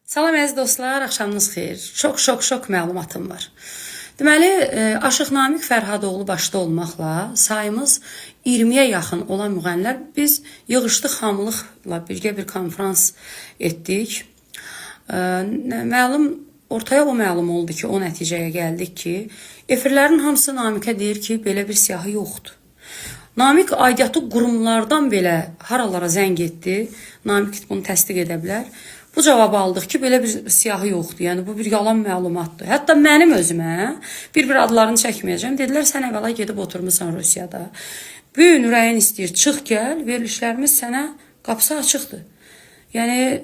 Salam əziz dostlar, axşamınız xeyir. Çox məlumatım var. Deməli, Aşıq Namiq Fərhadoğlu başda olmaqla sayımız 20-yə yaxın olan müğənnilər biz yığışdıq hamılıqla birgə bir konferans etdik. Ortaya o məlum oldu ki, o nəticəyə gəldik ki, efirlərin hamısı Namiqə deyir ki, belə bir siyahı yoxdur. Namiq aidiyyatı qurumlardan belə haralara zəng etdi. Namiq bunu təsdiq edə bilər. Bu cavabı aldıq ki, belə bir siyahı yoxdur. Yəni bu bir yalan məlumatdır. Hətta mənim özümə bir adlarını çəkməyəcəm. Dedilər, sən əvvəla gedib oturmusan Rusiyada. Bu gün ürəyin istəyir, çıx gəl, verilişlərimiz sənə qapısı açıqdır. Yəni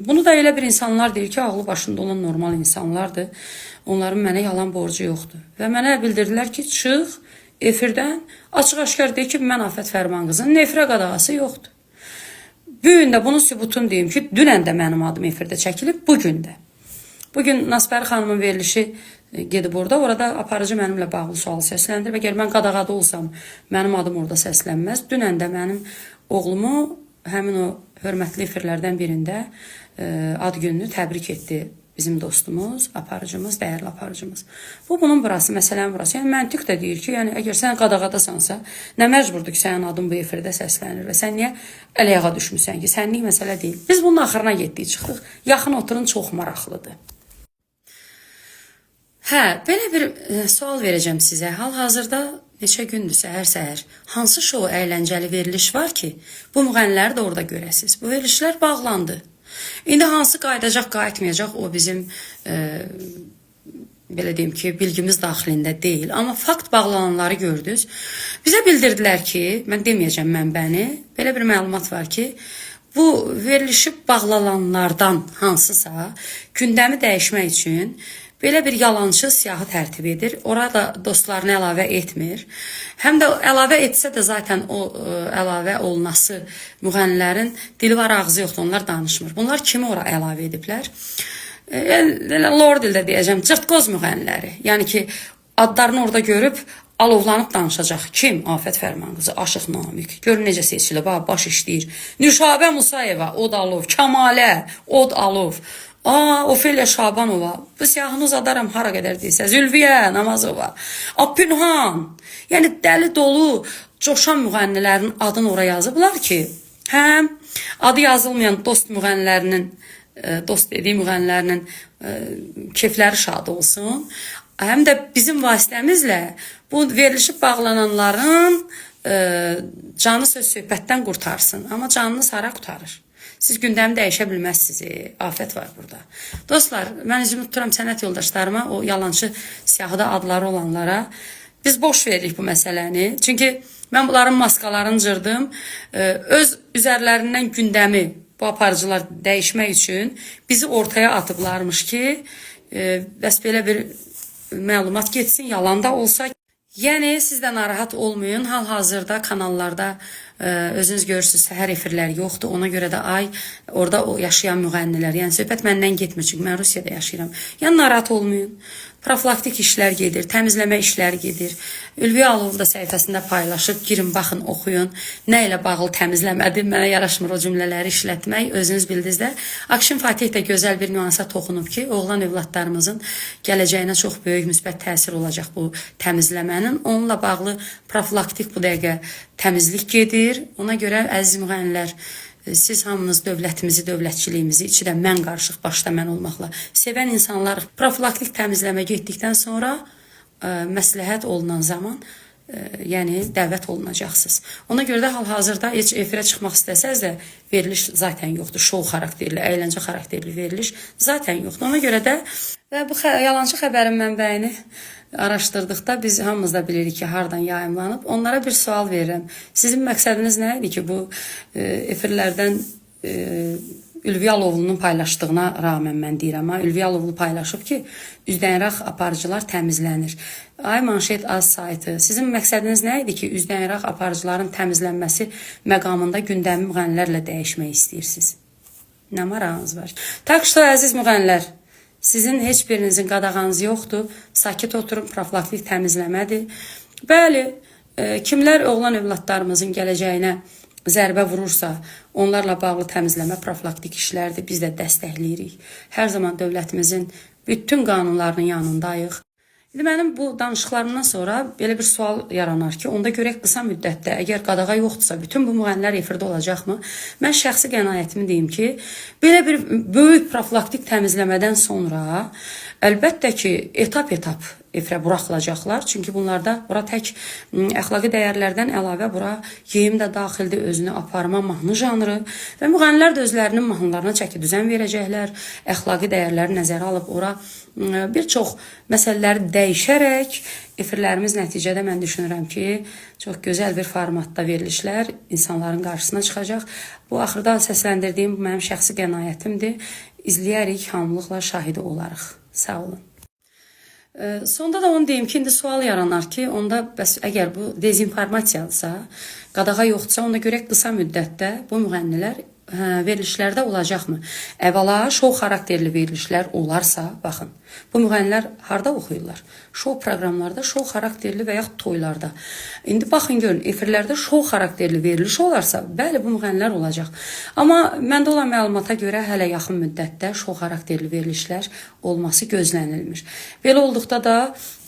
bunu da elə bir insanlar deyir ki, ağlı başında olan normal insanlardır. Onların mənə yalan borcu yoxdur. Və mənə bildirdilər ki, çıx efirdən açıq-aşkar deyir ki, mən Afət Fərman qızının nefrə qadağası yoxdur. Bugün də bunun sübutunu deyim ki, dünən də mənim adım efirdə çəkilib, bugün də. Bugün Nasbəri xanımın verilişi gedib orada aparıcı mənimlə bağlı sual səsləndir. Əgər mən qadağada olsam, mənim adım orada səslənməz. Dünən də mənim oğlumu həmin o hörmətli efirlərdən birində ad gününü təbrik etdi bizim dostumuz, aparıcımız, dəyərli aparıcımız. Bunun burası, məsələnin burası. Yəni məntiq də deyir ki, yəni əgər sən qadağadasansa, nə məcburdur ki, sənin adın bu efirdə səslənir və sən niyə əl-ayağa düşmüsən ki, sənlik məsələ deyil. Biz bunun axırına getdik, çıxdıq. Yaxın oturun, çox maraqlıdır. Belə bir sual verəcəm sizə. Hal-hazırda neçə gündür səhər-səhər hansı şou əyləncəli veriliş var ki, bu müğənniləri də orada görəsiz. Bu verilişlər bağlandı. İndi hansı qayıdacaq, qayıtmayacaq o bizim belə deyim ki, bilgimiz daxilində deyil. Amma fakt bağlananları gördünüz. Bizə bildirdilər ki, mən deməyəcəm mənbəni, belə bir məlumat var ki, bu verilişi bağlananlardan hansısa gündəmi dəyişmək üçün belə bir yalancı siyahı tərtib edir. Orada dostlarını əlavə etmir. Həm də əlavə etsə də zaten o əlavə olunası müğənnilərin dili var, ağzı yoxdur. Onlar danışmır. Bunlar kimi ora əlavə ediblər? Lord dildə deyəcəm, cırtqoz müğənniləri. Yəni ki, adlarını orada görüb alovlanıb danışacaq. Kim? Afət Fərman qızı, Aşıq Namiq. Görün necə seçilib, baş işləyir. Nüşabə Musayeva, od alov. Kəmalə, od alov. Ofeliya Şabanova, bu siyahını uzadaram hara qədər deyilsə, Zülfiyə Namazova, Pünhan, yəni dəli dolu coşan müğənnilərin adını oraya yazıblar ki, həm adı yazılmayan dost müğənnilərinin, dost dediyi müğənnilərinin keyfləri şad olsun, həm də bizim vasitəmizlə bu verilişib bağlananların canı söz söhbətdən qurtarsın, amma canınız hara qurtarır? Siz gündəmi dəyişə bilməzsiniz. Afət var burada. Dostlar, mən üzümü tuturam sənət yoldaşlarıma, o yalancı siyahıda adları olanlara. Biz boş veririk bu məsələni. Çünki mən bunların maskalarını cırdım. Öz üzərlərindən gündəmi bu aparıcılar dəyişmək üçün bizi ortaya atıblarmış ki, bəs belə bir məlumat getsin, yalan da olsa. Yəni, siz də narahat olmayın. Hal-hazırda kanallarda özünüz görürsünüz, səhər efirləri yoxdur. Ona görə də orada yaşayan müğənnilər. Yəni, söhbət məndən getmir, çünki mən Rusiyada yaşayıram. Yəni, narahat olmayın. Profilaktik işlər gedir, təmizləmə işləri gedir. Ülviyə Alov da səhifəsində paylaşıb, girin, baxın, oxuyun. Nə ilə bağlı təmizləmədir, mənə yaraşmır o cümlələri işlətmək, özünüz bildiniz də. Akşin Fatih də gözəl bir nüansa toxunub ki, oğlan övladlarımızın gələcəyinə çox böyük müsbət təsir olacaq bu təmizləmənin. Onunla bağlı profilaktik bu dəqiqə təmizlik gedir. Ona görə, əziz müğənnilər, siz hamınız dövlətimizi, dövlətçiliyimizi, içi də mən qarışıq, başda mən olmaqla sevən insanlar profilaktik təmizləmə getdikdən sonra məsləhət olunan zaman yəni dəvət olunacaqsınız. Ona görə də hal-hazırda heç efirə çıxmaq istəsəz də veriliş zaten yoxdur. Şou xarakterli, əyləncə xarakterli veriliş zaten yoxdur. Ona görə də bu yalancı xəbərin mənbəyini araşdırdıqda biz hamımız da bilirik ki, hardan yayımlanıb. Onlara bir sual verirəm. Sizin məqsədiniz nə idi ki, bu efirlərdən Ülviyə Alovlunun paylaşdığına rağmen mən deyirəm. Ülviyə Alovlu paylaşıb ki, üzdən-iraq aparıcılar təmizlənir. Ay Manşet Az saytı, sizin məqsədiniz nə idi ki, üzdən-iraq aparıcıların təmizlənməsi məqamında gündəmi müğənnilərlə dəyişmək istəyirsiniz? Nə marağınız var? Takşda əziz müğənnilər, sizin heç birinizin qadağanız yoxdur. Sakit oturun, profilaktik təmizləmədir. Bəli, kimlər oğlan övladlarımızın gələcəyinə zərbə vurursa, onlarla bağlı təmizləmə profilaktik işlərdir. Biz də dəstəkləyirik. Hər zaman dövlətimizin bütün qanunlarının yanındayıq. İndi mənim bu danışıqlarımdan sonra belə bir sual yaranar ki, onda görək qısa müddətdə əgər qadağa yoxdursa, bütün bu müğənnilər efirdə olacaqmı? Mən şəxsi qənaətimi deyim ki, belə bir böyük profilaktik təmizləmədən sonra əlbəttə ki, etap-etap efirə buraxılacaqlar. Çünki bunlarda bura tək əxlaqi dəyərlərdən əlavə bura geyim də daxildir, özünü aparma mahnı janrı və müğənnilər də özlərinin mahnılarına çəki düzən verəcəklər, əxlaqi dəyərləri nəzərə alıb ora bir çox məsələləri dəyişərək efirlərimiz nəticədə mən düşünürəm ki, çox gözəl bir formatda verilişlər insanların qarşısına çıxacaq. Bu axırda səsləndirdiyim mənim şəxsi qənaətimdir. İzləyərik, hamılıqla şahidi olarıq. Sağ olun. Sonda da onu deyim ki, indi sual yaranar ki, onda bəs əgər bu dezinformasiyadırsa, qadağa yoxdursa, ona görə qısa müddətdə bu müğənnilər verilişlərdə olacaqmı? Əvvəla şou xarakterli verilişlər olarsa, baxın, bu müğənnilər harda oxuyurlar? Şou proqramlarda, şou xarakterli və yaxud toylarda. İndi baxın görün, efirlərdə şou xarakterli veriliş olarsa, bəli, bu müğənnilər olacaq. Amma məndə olan məlumata görə hələ yaxın müddətdə şou xarakterli verilişlər olması gözlənilmir. Belə olduqda da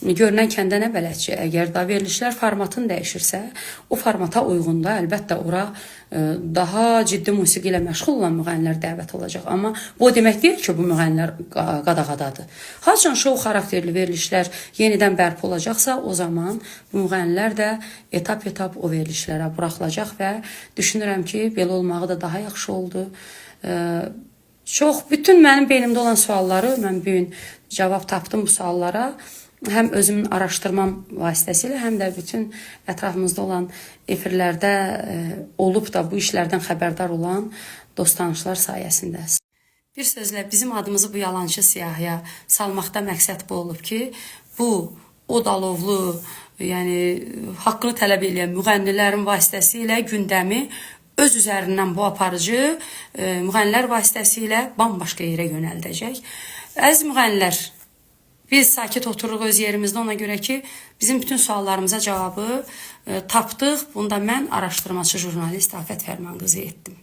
görünən kəndə nə bələdçi, əgər da verilişlər formatını dəyişirsə, o formata uyğun da əlbəttə ora daha ciddi musiqi ilə məşğul olan müğənnilər dəvət olacaq. Amma bu demək deyil ki, bu müğənnilər qadağadadır. Haçan şou xarakterli verilişlər yenidən bərpa olacaqsa, o zaman bu müğənnilər də etap-etap o verilişlərə buraxılacaq və düşünürəm ki, belə olmağı da daha yaxşı oldu. Çox, bütün mənim beynimdə olan sualları, mən bu gün cavab tapdım bu suallara. Həm özümün araşdırmam vasitəsilə, həm də bütün ətrafımızda olan efirlərdə olub da bu işlərdən xəbərdar olan dost-tanışlar sayəsində. Bir sözlə bizim adımızı bu yalançı siyahıya salmaqda məqsəd bu olub ki, bu o dalovlu, yəni haqqını tələb edən müğənnilərin vasitəsilə gündəmi öz üzərindən bu aparıcı müğənnilər vasitəsilə bambaşqa yerə yönəldəcək. Əziz müğənnilər, biz sakit otururuq öz yerimizdə, ona görə ki, bizim bütün suallarımıza cavabı tapdıq. Bunda mən araşdırmacı jurnalist Afət Fərman qızı etdim.